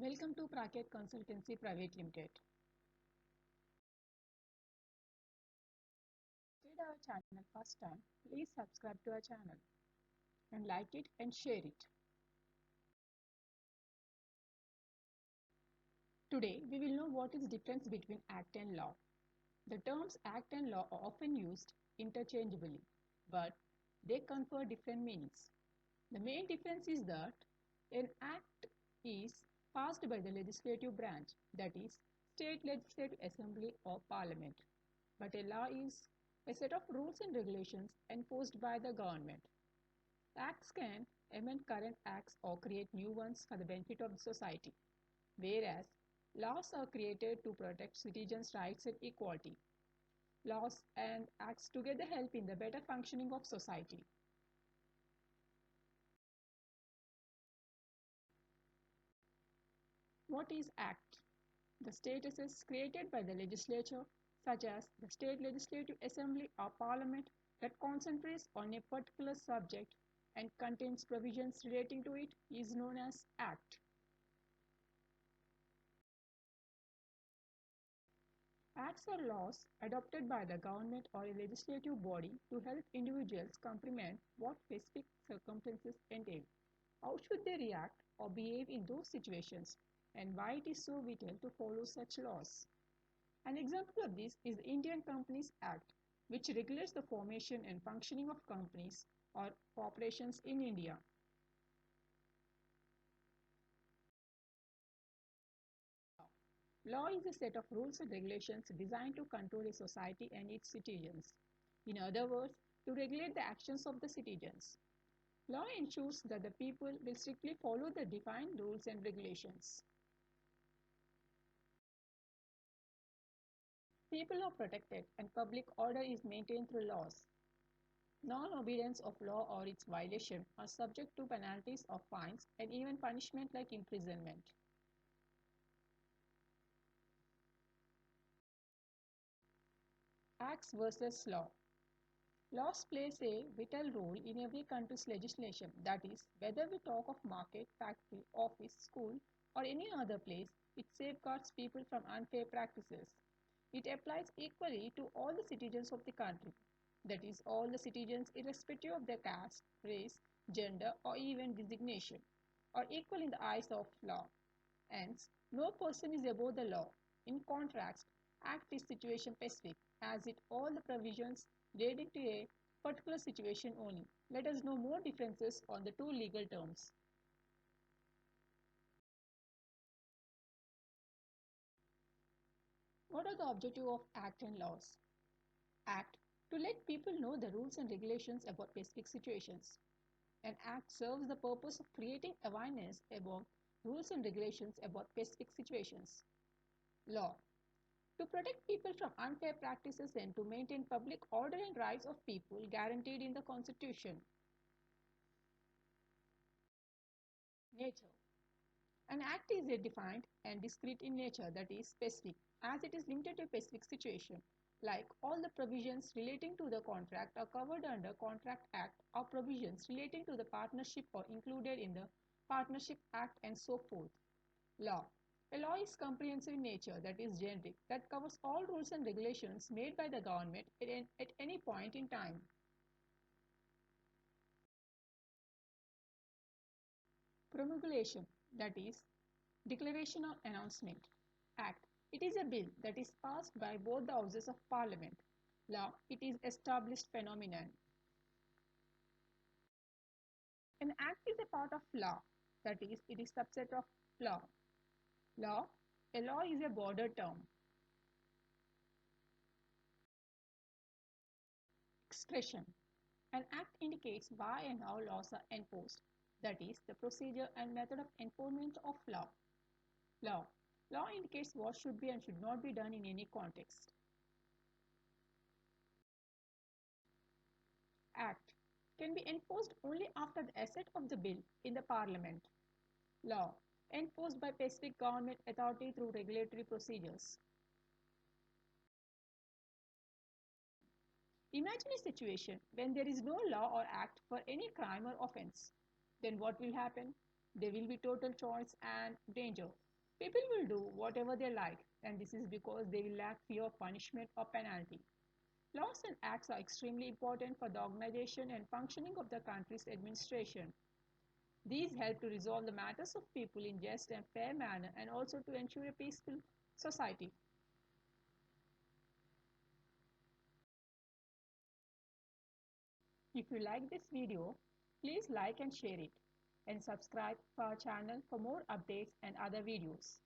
Welcome to Praket Consultancy Private Limited. If you our channel first time, please subscribe to our channel and like it and share it. Today, we will know what is difference between act and law. The terms act and law are often used interchangeably, but they confer different meanings. The main difference is that an act is passed by the legislative branch, that is, state legislative assembly or parliament. But a law is a set of rules and regulations enforced by the government. Acts can amend current acts or create new ones for the benefit of the society, whereas laws are created to protect citizens' rights and equality. Laws and acts together help in the better functioning of society. What is act? The statuses created by the legislature, such as the state legislative assembly or parliament, that concentrates on a particular subject and contains provisions relating to it, is known as act. Acts are laws adopted by the government or a legislative body to help individuals comprehend what specific circumstances entail. How should they react or behave in those situations, and why it is so vital to follow such laws? An example of this is the Indian Companies Act, which regulates the formation and functioning of companies or corporations in India. Law is a set of rules and regulations designed to control a society and its citizens. In other words, to regulate the actions of the citizens. Law ensures that the people will strictly follow the defined rules and regulations. People are protected and public order is maintained through laws. Non-obedience of law or its violation are subject to penalties or fines and even punishment like imprisonment. Acts versus law. Laws plays a vital role in every country's legislation. That is, whether we talk of market, factory, office, school, or any other place, it safeguards people from unfair practices. It applies equally to all the citizens of the country. That is, all the citizens irrespective of their caste, race, gender, or even designation, are equal in the eyes of law. Hence, no person is above the law. In contrast, Act is situation specific, as it all the provisions relating to a particular situation only. Let us know more differences on the two legal terms. What are the objectives of Act and laws? Act to let people know the rules and regulations about specific situations. An act serves the purpose of creating awareness about rules and regulations about specific situations. Law to protect people from unfair practices and to maintain public order and rights of people guaranteed in the Constitution. Nature. An act is defined and discrete in nature, that is specific, as it is limited to a specific situation. Like all the provisions relating to the contract are covered under Contract Act or provisions relating to the partnership are included in the Partnership Act and so forth. Law. A law is comprehensive in nature, that is generic, that covers all rules and regulations made by the government at any point in time. Promulgation, that is declaration or announcement. Act. It is a bill that is passed by both the houses of parliament. Law. It is established phenomenon. An act is a part of law, that is, it is subset of law. Law. A law is a border term. Expression. An act indicates why and how laws are enforced, that is, the procedure and method of enforcement of law. Law. Law indicates what should be and should not be done in any context. Act can be enforced only after the assent of the bill in the parliament. Law enforced by specific government authority through regulatory procedures. Imagine a situation when there is no law or act for any crime or offense. Then what will happen? There will be total choice and danger. People will do whatever they like, and this is because they will lack fear of punishment or penalty. Laws and acts are extremely important for the organization and functioning of the country's administration. These help to resolve the matters of people in just and fair manner and also to ensure a peaceful society. If you like this video, please like and share it and subscribe to our channel for more updates and other videos.